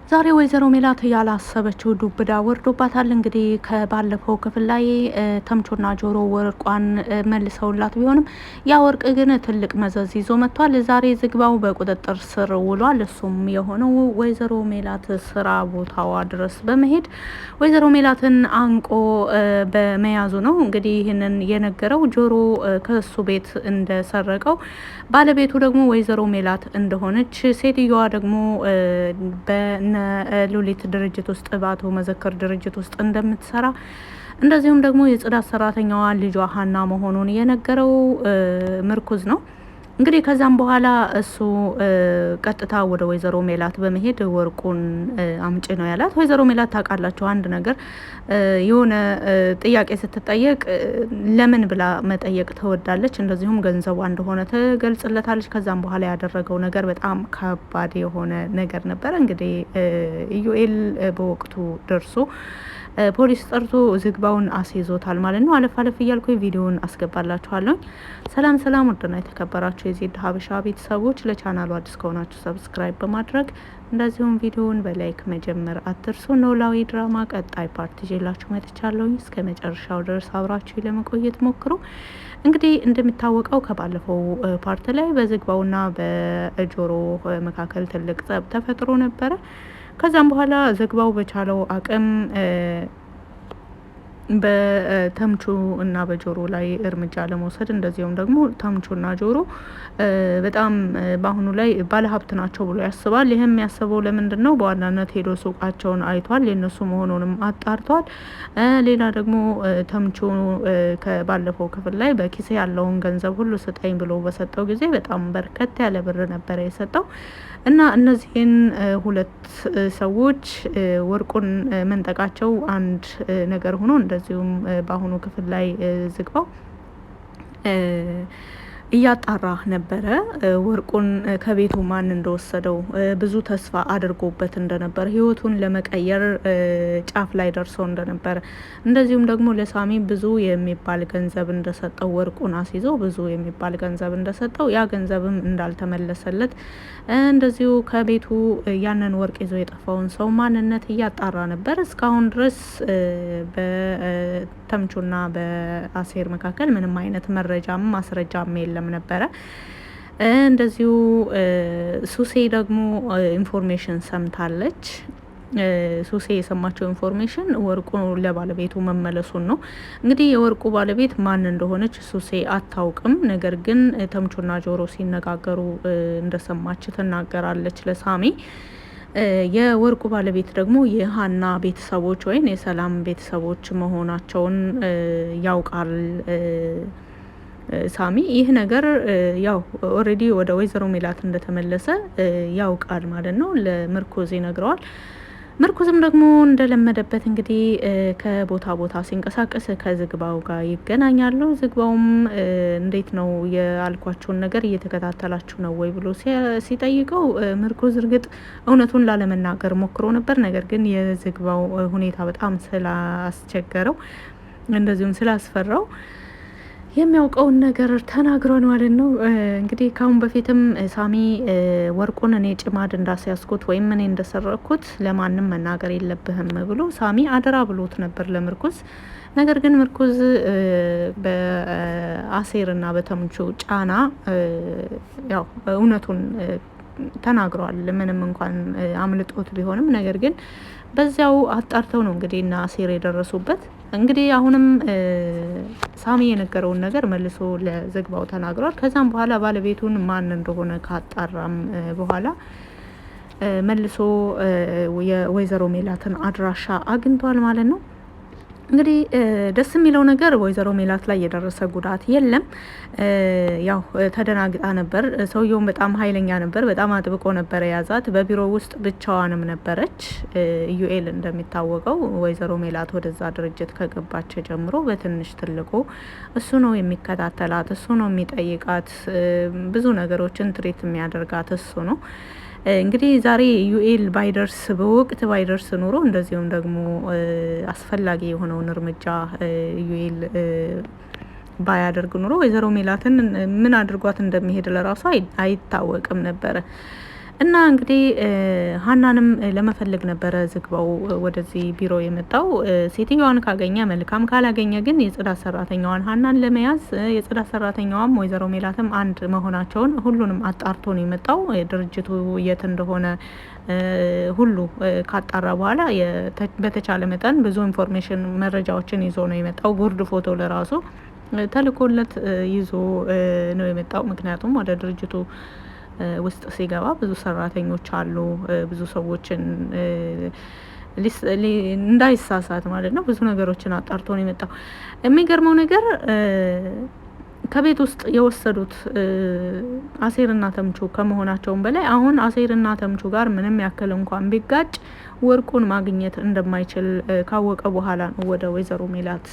ዛሬ ወይዘሮ ሜላት ያላሰበችው ዱብዳ ወርዶባታል። እንግዲህ ከባለፈው ክፍል ላይ ተምቾና ጆሮ ወርቋን መልሰውላት ቢሆንም ያ ወርቅ ግን ትልቅ መዘዝ ይዞ መጥቷል። ዛሬ ዝግባው በቁጥጥር ስር ውሏል። እሱም የሆነው ወይዘሮ ሜላት ስራ ቦታዋ ድረስ በመሄድ ወይዘሮ ሜላትን አንቆ በመያዙ ነው። እንግዲህ ይህንን የነገረው ጆሮ ከሱ ቤት እንደሰረቀው፣ ባለቤቱ ደግሞ ወይዘሮ ሜላት እንደሆነች፣ ሴትዮዋ ደግሞ ሉሊት ድርጅት ውስጥ በአቶ መዘከር ድርጅት ውስጥ እንደምትሰራ፣ እንደዚሁም ደግሞ የጽዳት ሰራተኛዋ ልጇ ሀና መሆኑን የነገረው ምርኩዝ ነው። እንግዲህ ከዛም በኋላ እሱ ቀጥታ ወደ ወይዘሮ ሜላት በመሄድ ወርቁን አምጪ ነው ያላት። ወይዘሮ ሜላት ታውቃላችሁ፣ አንድ ነገር የሆነ ጥያቄ ስትጠየቅ ለምን ብላ መጠየቅ ትወዳለች። እንደዚሁም ገንዘቧ እንደሆነ ትገልጽለታለች። ከዛም በኋላ ያደረገው ነገር በጣም ከባድ የሆነ ነገር ነበረ። እንግዲህ ኢዩኤል በወቅቱ ደርሶ ፖሊስ ጠርቶ ዝግባውን አስይዞታል ማለት ነው። አለፍ አለፍ እያልኩ ቪዲዮውን አስገባላችኋለሁ። ሰላም ሰላም፣ ውድና የተከበራችሁ የዜድ ሀበሻ ቤተሰቦች፣ ለቻናሉ አዲስ ከሆናችሁ ሰብስክራይብ በማድረግ እንደዚሁም ቪዲዮውን በላይክ መጀመር አትርሱ። ኖላዊ ድራማ ቀጣይ ፓርት ይዤላችሁ መጥቻለሁ። እስከ መጨረሻው ድረስ አብራችሁ ለመቆየት ሞክሩ። እንግዲህ እንደሚታወቀው ከባለፈው ፓርት ላይ በዝግባውና በጆሮ መካከል ትልቅ ጸብ ተፈጥሮ ነበረ። ከዛም በኋላ ዝግባው በቻለው አቅም በተምቹ እና በጆሮ ላይ እርምጃ ለመውሰድ፣ እንደዚሁም ደግሞ ተምቹና ጆሮ በጣም በአሁኑ ላይ ባለሀብት ናቸው ብሎ ያስባል። ይህም ያስበው ለምንድን ነው? በዋናነት ሄዶ ሱቃቸውን አይቷል፣ የነሱ መሆኑንም አጣርቷል። ሌላ ደግሞ ተምቹ ከባለፈው ክፍል ላይ በኪሴ ያለውን ገንዘብ ሁሉ ስጠኝ ብሎ በሰጠው ጊዜ በጣም በርከት ያለ ብር ነበረ የሰጠው እና እነዚህን ሁለት ሰዎች ወርቁን መንጠቃቸው አንድ ነገር ሆኖ፣ እንደዚሁም በአሁኑ ክፍል ላይ ዝግባው እያጣራ ነበረ ወርቁን ከቤቱ ማን እንደወሰደው። ብዙ ተስፋ አድርጎበት እንደነበረ፣ ህይወቱን ለመቀየር ጫፍ ላይ ደርሶ እንደነበረ፣ እንደዚሁም ደግሞ ለሳሚ ብዙ የሚባል ገንዘብ እንደሰጠው፣ ወርቁን አስይዞ ብዙ የሚባል ገንዘብ እንደሰጠው፣ ያ ገንዘብም እንዳልተመለሰለት፣ እንደዚሁ ከቤቱ ያንን ወርቅ ይዞ የጠፋውን ሰው ማንነት እያጣራ ነበር። እስካሁን ድረስ በተምቹና በአሴር መካከል ምንም አይነት መረጃም ማስረጃም የለም ነበረ። እንደዚሁ ሱሴ ደግሞ ኢንፎርሜሽን ሰምታለች። ሱሴ የሰማቸው ኢንፎርሜሽን ወርቁ ለባለቤቱ መመለሱን ነው። እንግዲህ የወርቁ ባለቤት ማን እንደሆነች ሱሴ አታውቅም። ነገር ግን ተምቹና ጆሮ ሲነጋገሩ እንደሰማች ትናገራለች ለሳሚ። የወርቁ ባለቤት ደግሞ የሀና ቤተሰቦች ወይም የሰላም ቤተሰቦች መሆናቸውን ያውቃል ሳሚ። ይህ ነገር ያው ኦልሬዲ ወደ ወይዘሮ ሜላት እንደተመለሰ ያውቃል ማለት ነው። ለምርኩዝ ይነግረዋል። ምርኩዝም ደግሞ እንደለመደበት እንግዲህ ከቦታ ቦታ ሲንቀሳቀስ ከዝግባው ጋር ይገናኛሉ። ዝግባውም እንዴት ነው ያልኳቸውን ነገር እየተከታተላችሁ ነው ወይ ብሎ ሲጠይቀው ምርኩዝ እርግጥ እውነቱን ላለመናገር ሞክሮ ነበር። ነገር ግን የዝግባው ሁኔታ በጣም ስላስቸገረው፣ እንደዚሁም ስላስፈራው የሚያውቀውን ነገር ተናግሯል ማለት ነው። እንግዲህ ካሁን በፊትም ሳሚ ወርቁን እኔ ጭማድ እንዳስያዝኩት ወይም እኔ እንደሰረኩት ለማንም መናገር የለብህም ብሎ ሳሚ አደራ ብሎት ነበር ለምርኩዝ። ነገር ግን ምርኩዝ በአሴርና በተምቹ ጫና ያው እውነቱን ተናግረዋል። ምንም እንኳን አምልጦት ቢሆንም፣ ነገር ግን በዚያው አጣርተው ነው እንግዲህ እና አሴር የደረሱበት። እንግዲህ አሁንም ሳሚ የነገረውን ነገር መልሶ ለዝግባው ተናግሯል። ከዛም በኋላ ባለቤቱን ማን እንደሆነ ካጣራም በኋላ መልሶ የወይዘሮ ሜላትን አድራሻ አግኝቷል ማለት ነው። እንግዲህ ደስ የሚለው ነገር ወይዘሮ ሜላት ላይ የደረሰ ጉዳት የለም። ያው ተደናግጣ ነበር። ሰውየውን በጣም ኃይለኛ ነበር። በጣም አጥብቆ ነበር የያዛት። በቢሮ ውስጥ ብቻዋንም ነበረች። ኢዩኤል እንደሚታወቀው ወይዘሮ ሜላት ወደዛ ድርጅት ከገባች ጀምሮ በትንሽ ትልቁ እሱ ነው የሚከታተላት፣ እሱ ነው የሚጠይቃት፣ ብዙ ነገሮችን ትሪት የሚያደርጋት እሱ ነው። እንግዲህ ዛሬ ዩኤል ባይደርስ በወቅት ባይደርስ ኑሮ እንደዚሁም ደግሞ አስፈላጊ የሆነውን እርምጃ ዩኤል ባያደርግ ኑሮ ወይዘሮ ሜላትን ምን አድርጓት እንደሚሄድ ለራሱ አይታወቅም ነበረ። እና እንግዲህ ሀናንም ለመፈለግ ነበረ ዝግባው ወደዚህ ቢሮ የመጣው። ሴትዮዋን ካገኘ መልካም፣ ካላገኘ ግን የጽዳት ሰራተኛዋን ሀናን ለመያዝ የጽዳት ሰራተኛዋም ወይዘሮ ሜላትም አንድ መሆናቸውን ሁሉንም አጣርቶ ነው የመጣው። ድርጅቱ የት እንደሆነ ሁሉ ካጣራ በኋላ በተቻለ መጠን ብዙ ኢንፎርሜሽን መረጃዎችን ይዞ ነው የመጣው። ጉርድ ፎቶ ለራሱ ተልኮለት ይዞ ነው የመጣው። ምክንያቱም ወደ ድርጅቱ ውስጥ ሲገባ ብዙ ሰራተኞች አሉ፣ ብዙ ሰዎችን እንዳይሳሳት ማለት ነው። ብዙ ነገሮችን አጣርቶ ነው የመጣው። የሚገርመው ነገር ከቤት ውስጥ የወሰዱት አሴርና ተምቹ ከመሆናቸውም በላይ አሁን አሴርና ተምቹ ጋር ምንም ያክል እንኳን ቢጋጭ ወርቁን ማግኘት እንደማይችል ካወቀ በኋላ ነው ወደ ወይዘሮ ሜላት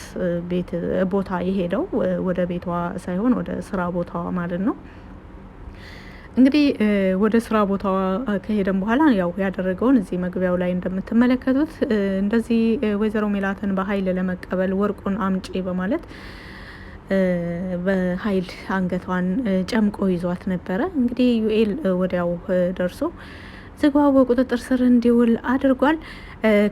ቤት ቦታ የሄደው። ወደ ቤቷ ሳይሆን ወደ ስራ ቦታዋ ማለት ነው። እንግዲህ ወደ ስራ ቦታዋ ከሄደን በኋላ ያው ያደረገውን እዚህ መግቢያው ላይ እንደምትመለከቱት እንደዚህ ወይዘሮ ሜላትን በኃይል ለመቀበል ወርቁን አምጪ በማለት በኃይል አንገቷን ጨምቆ ይዟት ነበረ። እንግዲህ ዩኤል ወዲያው ደርሶ ዝግባው በቁጥጥር ስር እንዲውል አድርጓል።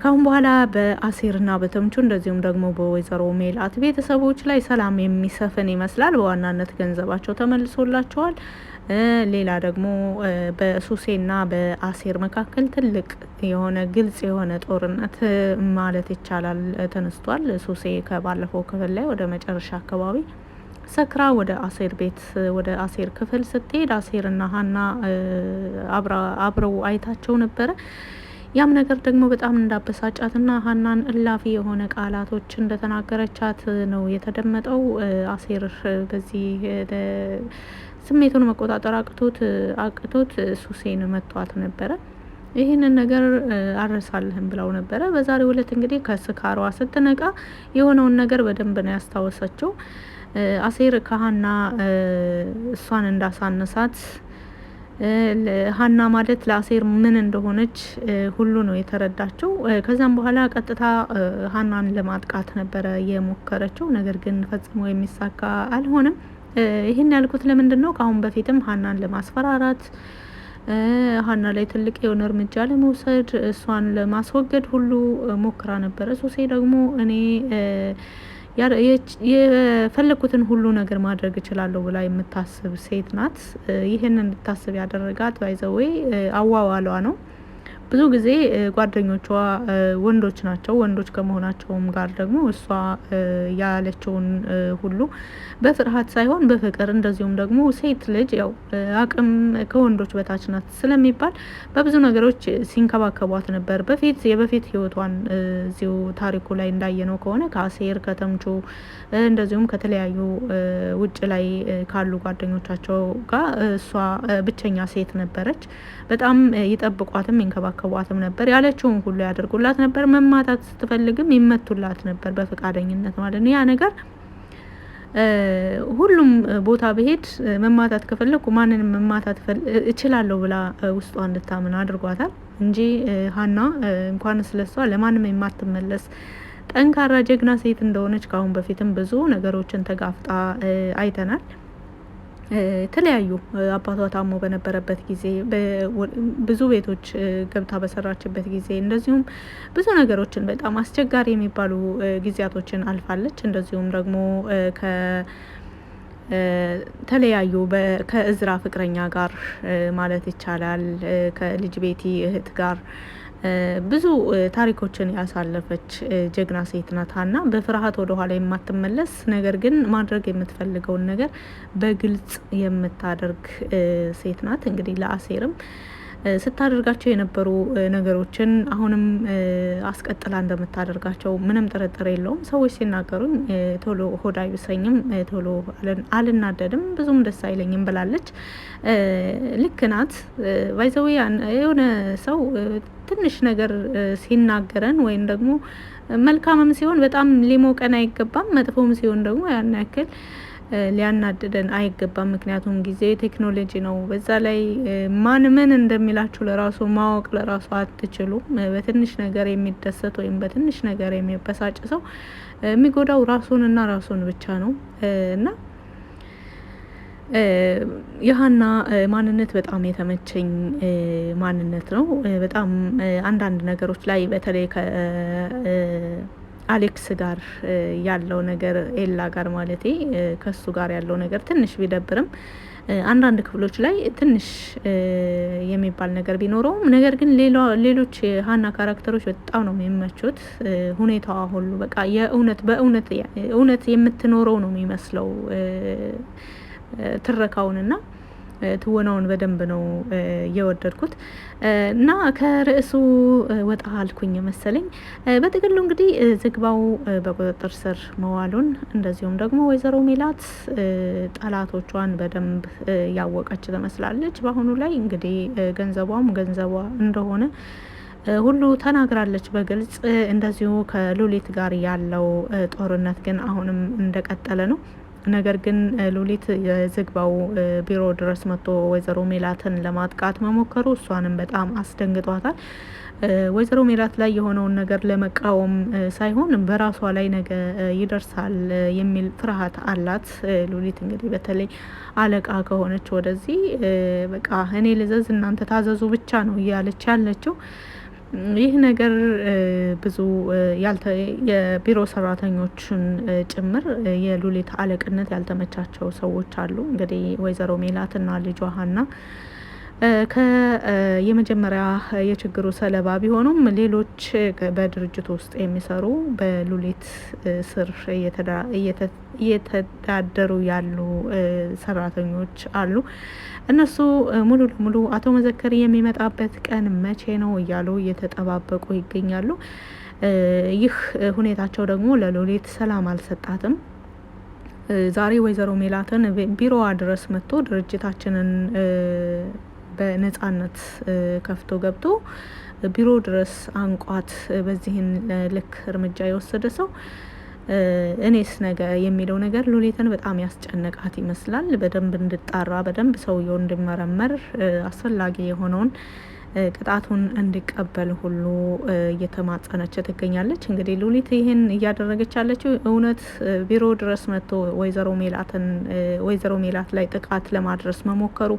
ካሁን በኋላ በአሴርና በተምቹ እንደዚሁም ደግሞ በወይዘሮ ሜላት ቤተሰቦች ላይ ሰላም የሚሰፍን ይመስላል። በዋናነት ገንዘባቸው ተመልሶላቸዋል። ሌላ ደግሞ በሱሴና በአሴር መካከል ትልቅ የሆነ ግልጽ የሆነ ጦርነት ማለት ይቻላል ተነስቷል። ሱሴ ከባለፈው ክፍል ላይ ወደ መጨረሻ አካባቢ ሰክራ ወደ አሴር ቤት ወደ አሴር ክፍል ስትሄድ አሴርና ሀና አብረው አይታቸው ነበረ። ያም ነገር ደግሞ በጣም እንዳበሳጫትና ሀናን እላፊ የሆነ ቃላቶች እንደተናገረቻት ነው የተደመጠው። አሴር በዚህ ስሜቱን መቆጣጠር አቅቶት ሱሴን መቷት ነበረ። ይህንን ነገር አረሳልህም ብለው ነበረ። በዛሬው ዕለት እንግዲህ ከስካሯ ስትነቃ የሆነውን ነገር በደንብ ነው ያስታወሰችው። አሴር ከሀና እሷን እንዳሳነሳት ሀና ማለት ለአሴር ምን እንደሆነች ሁሉ ነው የተረዳችው። ከዛም በኋላ ቀጥታ ሀናን ለማጥቃት ነበረ የሞከረችው። ነገር ግን ፈጽሞ የሚሳካ አልሆነም። ይህን ያልኩት ለምንድን ነው? ከአሁን በፊትም ሀናን ለማስፈራራት ሀና ላይ ትልቅ የሆነ እርምጃ ለመውሰድ እሷን ለማስወገድ ሁሉ ሞክራ ነበረ። ሱሴ ደግሞ እኔ የፈለኩትን ሁሉ ነገር ማድረግ እችላለሁ ብላ የምታስብ ሴት ናት። ይህን እንድታስብ ያደረጋት ባይዘዌ አዋዋሏ ነው። ብዙ ጊዜ ጓደኞቿ ወንዶች ናቸው። ወንዶች ከመሆናቸውም ጋር ደግሞ እሷ ያለችውን ሁሉ በፍርሃት ሳይሆን በፍቅር፣ እንደዚሁም ደግሞ ሴት ልጅ ያው አቅም ከወንዶች በታች ናት ስለሚባል በብዙ ነገሮች ሲንከባከቧት ነበር። የበፊት ህይወቷን እዚሁ ታሪኩ ላይ እንዳየነው ከሆነ ከአሴር ከተምቹ እንደዚሁም ከተለያዩ ውጭ ላይ ካሉ ጓደኞቻቸው ጋር እሷ ብቸኛ ሴት ነበረች። በጣም ይጠብቋትም ይንከባከቧትም ነበር። ያለችውን ሁሉ ያደርጉላት ነበር። መማታት ስትፈልግም ይመቱላት ነበር በፈቃደኝነት ማለት ነው። ያ ነገር ሁሉም ቦታ በሄድ መማታት ከፈለኩ ማንንም መማታት እችላለሁ ብላ ውስጧ እንድታምን አድርጓታል እንጂ ሀና እንኳን ስለሷ ለማንም የማትመለስ ጠንካራ ጀግና ሴት እንደሆነች ካሁን በፊትም ብዙ ነገሮችን ተጋፍጣ አይተናል። የተለያዩ አባቷ ታሞ በነበረበት ጊዜ ብዙ ቤቶች ገብታ በሰራችበት ጊዜ እንደዚሁም ብዙ ነገሮችን በጣም አስቸጋሪ የሚባሉ ጊዜያቶችን አልፋለች። እንደዚሁም ደግሞ ከተለያዩ ከእዝራ ፍቅረኛ ጋር ማለት ይቻላል ከልጅ ቤቲ እህት ጋር ብዙ ታሪኮችን ያሳለፈች ጀግና ሴት ናት ሀና። በፍርሃት ወደ ኋላ የማትመለስ ነገር ግን ማድረግ የምትፈልገውን ነገር በግልጽ የምታደርግ ሴት ናት። እንግዲህ ለአሴርም ስታደርጋቸው የነበሩ ነገሮችን አሁንም አስቀጥላ እንደምታደርጋቸው ምንም ጥርጥር የለውም። ሰዎች ሲናገሩኝ ቶሎ ሆድ አይብሰኝም፣ ቶሎ አልናደድም፣ ብዙም ደስ አይለኝም ብላለች። ልክ ናት። ባይዘዌ የሆነ ሰው ትንሽ ነገር ሲናገረን ወይም ደግሞ መልካምም ሲሆን በጣም ሊሞቀን አይገባም፣ መጥፎም ሲሆን ደግሞ ያን ያክል ሊያናድደን አይገባም። ምክንያቱም ጊዜ ቴክኖሎጂ ነው። በዛ ላይ ማን ምን እንደሚላችሁ ለራሱ ማወቅ ለራሱ አትችሉም። በትንሽ ነገር የሚደሰት ወይም በትንሽ ነገር የሚበሳጭ ሰው የሚጎዳው ራሱን እና ራሱን ብቻ ነው እና የሀና ማንነት በጣም የተመቸኝ ማንነት ነው። በጣም አንዳንድ ነገሮች ላይ በተለይ ከአሌክስ ጋር ያለው ነገር ኤላ ጋር ማለቴ ከሱ ጋር ያለው ነገር ትንሽ ቢደብርም አንዳንድ ክፍሎች ላይ ትንሽ የሚባል ነገር ቢኖረውም ነገር ግን ሌሎች ሀና ካራክተሮች በጣም ነው የሚመቹት። ሁኔታዋ ሁሉ በቃ እውነት የምትኖረው ነው የሚመስለው ትረካውንና ትወናውን በደንብ ነው የወደድኩት እና ከርዕሱ ወጣ አልኩኝ መሰለኝ። በጥቅሉ እንግዲህ ዝግባው በቁጥጥር ስር መዋሉን እንደዚሁም ደግሞ ወይዘሮ ሜላት ጠላቶቿን በደንብ ያወቀች ትመስላለች። በአሁኑ ላይ እንግዲህ ገንዘቧም ገንዘቧ እንደሆነ ሁሉ ተናግራለች በግልጽ። እንደዚሁ ከሉሊት ጋር ያለው ጦርነት ግን አሁንም እንደቀጠለ ነው። ነገር ግን ሉሊት የዝግባው ቢሮ ድረስ መጥቶ ወይዘሮ ሜላትን ለማጥቃት መሞከሩ እሷንም በጣም አስደንግጧታል። ወይዘሮ ሜላት ላይ የሆነውን ነገር ለመቃወም ሳይሆን በራሷ ላይ ነገ ይደርሳል የሚል ፍርሃት አላት ሉሊት። እንግዲህ በተለይ አለቃ ከሆነች ወደዚህ በቃ እኔ ልዘዝ እናንተ ታዘዙ ብቻ ነው እያለች ያለችው። ይህ ነገር ብዙ የቢሮ ሰራተኞችን ጭምር የሉሊት አለቅነት ያልተመቻቸው ሰዎች አሉ። እንግዲህ ወይዘሮ ሜላትና ልጇ ሀና የመጀመሪያ የችግሩ ሰለባ ቢሆኑም ሌሎች በድርጅቱ ውስጥ የሚሰሩ በሉሊት ስር እየተዳደሩ ያሉ ሰራተኞች አሉ። እነሱ ሙሉ ለሙሉ አቶ መዘከር የሚመጣበት ቀን መቼ ነው እያሉ እየተጠባበቁ ይገኛሉ። ይህ ሁኔታቸው ደግሞ ለሉሊት ሰላም አልሰጣትም። ዛሬ ወይዘሮ ሜላትን ቢሮዋ ድረስ መጥቶ ድርጅታችንን በነጻነት ከፍቶ ገብቶ ቢሮ ድረስ አንቋት በዚህን ልክ እርምጃ የወሰደ ሰው እኔስ ነገ የሚለው ነገር ሉሊትን በጣም ያስጨነቃት ይመስላል። በደንብ እንድጣራ በደንብ ሰውየው እንዲመረመር አስፈላጊ የሆነውን ቅጣቱን እንዲቀበል ሁሉ እየተማጸነች ትገኛለች። እንግዲህ ሉሊት ይህን እያደረገች ያለችው እውነት ቢሮ ድረስ መጥቶ ወይዘሮ ሜላት ላይ ጥቃት ለማድረስ መሞከሩ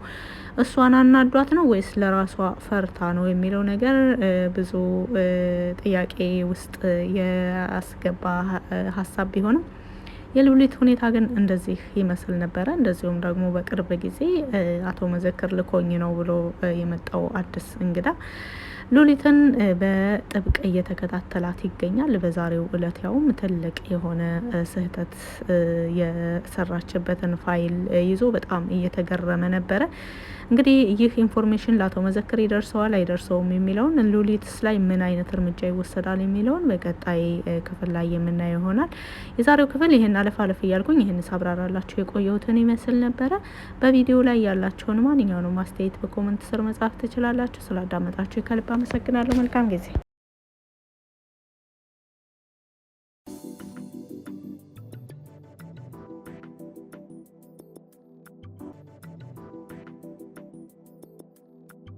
እሷን አናዷት ነው ወይስ ለራሷ ፈርታ ነው የሚለው ነገር ብዙ ጥያቄ ውስጥ ያስገባ ሀሳብ ቢሆንም የሉሊት ሁኔታ ግን እንደዚህ ይመስል ነበረ። እንደዚሁም ደግሞ በቅርብ ጊዜ አቶ መዘክር ልኮኝ ነው ብሎ የመጣው አዲስ እንግዳ ሉሊትን በጥብቅ እየተከታተላት ይገኛል። በዛሬው እለት ያውም ትልቅ የሆነ ስህተት የሰራችበትን ፋይል ይዞ በጣም እየተገረመ ነበረ። እንግዲህ ይህ ኢንፎርሜሽን ለአቶ መዘክር ይደርሰዋል አይደርሰውም የሚለውን ሉሊትስ ላይ ምን አይነት እርምጃ ይወሰዳል የሚለውን በቀጣይ ክፍል ላይ የምናየው ይሆናል። የዛሬው ክፍል ይህን አለፍ እያልኩኝ ይህን ሳብራራላችሁ የቆየሁትን ይመስል ነበረ። በቪዲዮ ላይ ያላችሁን ማንኛውንም አስተያየት በኮመንት ስር መጻፍ ትችላላችሁ። ስላዳመጣችሁ ከልብ አመሰግናለሁ። መልካም ጊዜ